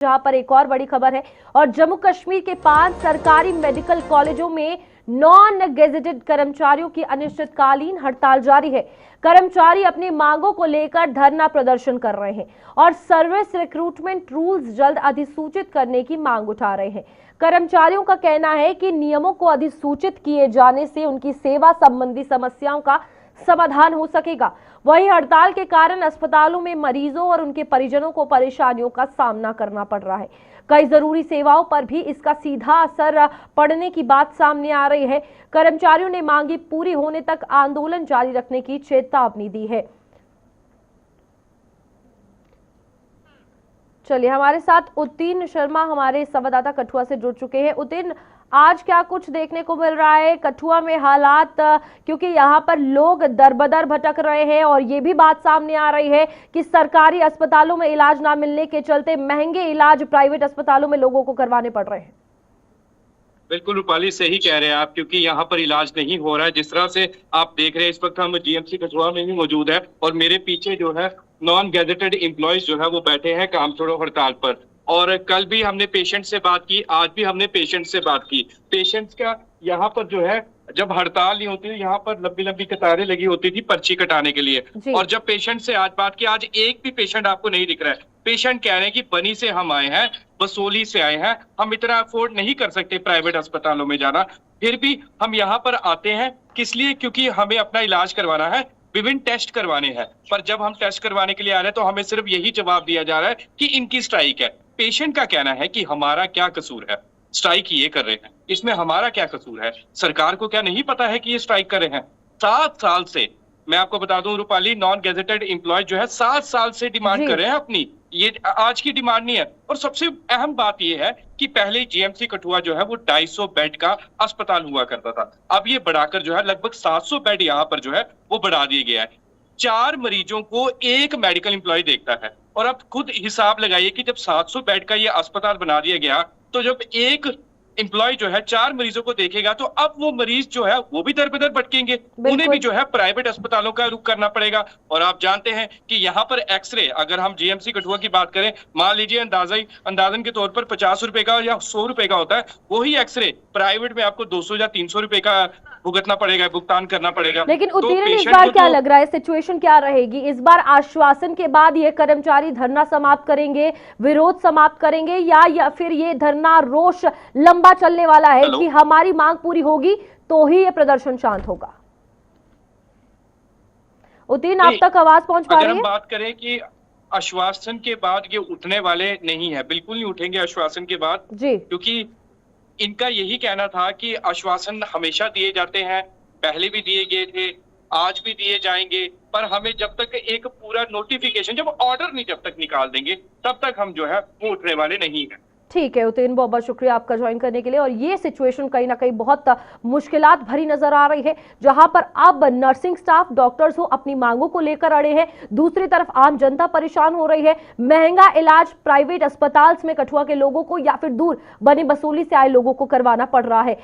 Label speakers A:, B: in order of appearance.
A: जहां पर एक और बड़ी खबर है और जम्मू कश्मीर के 5 सरकारी मेडिकल कॉलेजों में नॉन गेजेटेड कर्मचारियों की अनिश्चितकालीन हड़ताल जारी है। कर्मचारी अपनी मांगों को लेकर धरना प्रदर्शन कर रहे हैं और सर्विस रिक्रूटमेंट रूल्स जल्द अधिसूचित करने की मांग उठा रहे हैं। कर्मचारियों का कहना है कि नियमों को अधिसूचित किए जाने से उनकी सेवा संबंधी समस्याओं का समाधान हो सकेगा। वहीं हड़ताल के कारण अस्पतालों में मरीजों और उनके परिजनों को परेशानियों का सामना करना पड़ रहा है। कई जरूरी सेवाओं पर भी इसका सीधा असर पड़ने की बात सामने आ रही है। कर्मचारियों ने मांगी पूरी होने तक आंदोलन जारी रखने की चेतावनी दी है। चलिए, हमारे साथ उतिन शर्मा हमारे संवाददाता कठुआ से जुड़ चुके हैं। उतिन, आज क्या कुछ देखने को मिल रहा है कठुआ में हालात, क्योंकि यहाँ पर लोग दरबदर भटक रहे हैं और ये भी बात सामने आ रही है कि सरकारी अस्पतालों में इलाज ना मिलने के चलते महंगे इलाज प्राइवेट अस्पतालों में लोगों को करवाने पड़ रहे हैं।
B: बिल्कुल रूपाली, सही कह रहे हैं आप, क्योंकि यहाँ पर इलाज नहीं हो रहा है। जिस तरह से आप देख रहे हैं, इस वक्त हम जीएमसी कठुआ में भी मौजूद है और मेरे पीछे जो है नॉन गैजेटेड एम्प्लॉयज जो है वो बैठे हैं काम छोड़ो हड़ताल पर। और कल भी हमने पेशेंट से बात की, आज भी हमने पेशेंट से बात की। पेशेंट्स का यहाँ पर जो है, जब हड़ताल नहीं होती यहाँ पर लंबी लंबी कतारें लगी होती थी पर्ची कटाने के लिए। और जब पेशेंट से आज बात की, आज एक भी पेशेंट आपको नहीं दिख रहा है। पेशेंट कह रहे हैं कि बनी से हम आए हैं, बसोली से आए हैं, हम इतना अफोर्ड नहीं कर सकते प्राइवेट अस्पतालों में जाना, फिर भी हम यहाँ पर आते हैं। किस लिए? क्योंकि हमें अपना इलाज करवाना है, विभिन्न टेस्ट करवाने हैं। पर जब हम टेस्ट करवाने के लिए आ रहे हैं तो हमें सिर्फ यही जवाब दिया जा रहा है कि इनकी स्ट्राइक है। पेशेंट का कहना है कि हमारा क्या कसूर है, स्ट्राइक ये कर रहे हैं, इसमें हमारा क्या कसूर है? सरकार को क्या नहीं पता है कि ये स्ट्राइक कर रहे हैं? 7 साल से, मैं आपको बता दूं रूपाली, नॉन गेजेटेड एम्प्लॉय जो है 7 साल से डिमांड कर रहे हैं अपनी। ये आज की डिमांड नहीं है। और सबसे अहम बात ये है कि पहले जीएमसी कठुआ जो है वो 250 बेड का अस्पताल हुआ करता था। अब ये बढ़ाकर जो है लगभग 700 बेड यहाँ पर जो है वो बढ़ा दिया गया है। 4 मरीजों को एक मेडिकल एम्प्लॉय देखता है। और अब खुद हिसाब लगाइए कि जब 700 बेड का ये अस्पताल बना दिया गया, तो जब एक एम्प्लॉय जो है 4 मरीजों को देखेगा, तो अब वो मरीज जो है वो भी दर बदर भटकेंगे, उन्हें भी जो है प्राइवेट अस्पतालों का रुख करना पड़ेगा। और आप जानते हैं कि यहाँ पर एक्सरे, अगर हम जीएमसी कठुआ की बात करें, मान लीजिए अंदाजन के तौर पर 50 रुपए का या 100 रुपए का होता है, वही एक्सरे प्राइवेट में आपको 200 या 300 रुपए का भुगतना पड़ेगा, भुगतान करना पड़ेगा।
A: लेकिन उत्तीर्ण इस बार क्या लग रहा है, सिचुएशन क्या रहेगी इस बार? आश्वासन के बाद ये कर्मचारी धरना समाप्त करेंगे, विरोध समाप्त करेंगे, या फिर ये धरना रोष लंबा चलने वाला है कि हमारी मांग पूरी होगी तो ही ये प्रदर्शन शांत होगा? उत्तीर्ण, आप तक आवाज पहुंच पा रही है?
B: अगर हम बात करें कि आश्वासन के बाद ये उठने वाले नहीं है, बिल्कुल नहीं उठेंगे आश्वासन के बाद जी, क्योंकि इनका यही कहना था कि आश्वासन हमेशा दिए जाते हैं, पहले भी दिए गए थे, आज भी दिए जाएंगे, पर हमें जब तक एक पूरा नोटिफिकेशन, जब ऑर्डर नहीं जब तक निकाल देंगे, तब तक हम जो है वो उठने वाले नहीं हैं।
A: ठीक है उत्तीर्ण, बहुत बहुत शुक्रिया आपका ज्वाइन करने के लिए। और ये सिचुएशन कहीं ना कहीं बहुत मुश्किलात भरी नजर आ रही है, जहां पर अब नर्सिंग स्टाफ, डॉक्टर्स हो अपनी मांगों को लेकर अड़े हैं, दूसरी तरफ आम जनता परेशान हो रही है। महंगा इलाज प्राइवेट अस्पताल में कठुआ के लोगों को या फिर दूर बनी बसोली से आए लोगों को करवाना पड़ रहा है।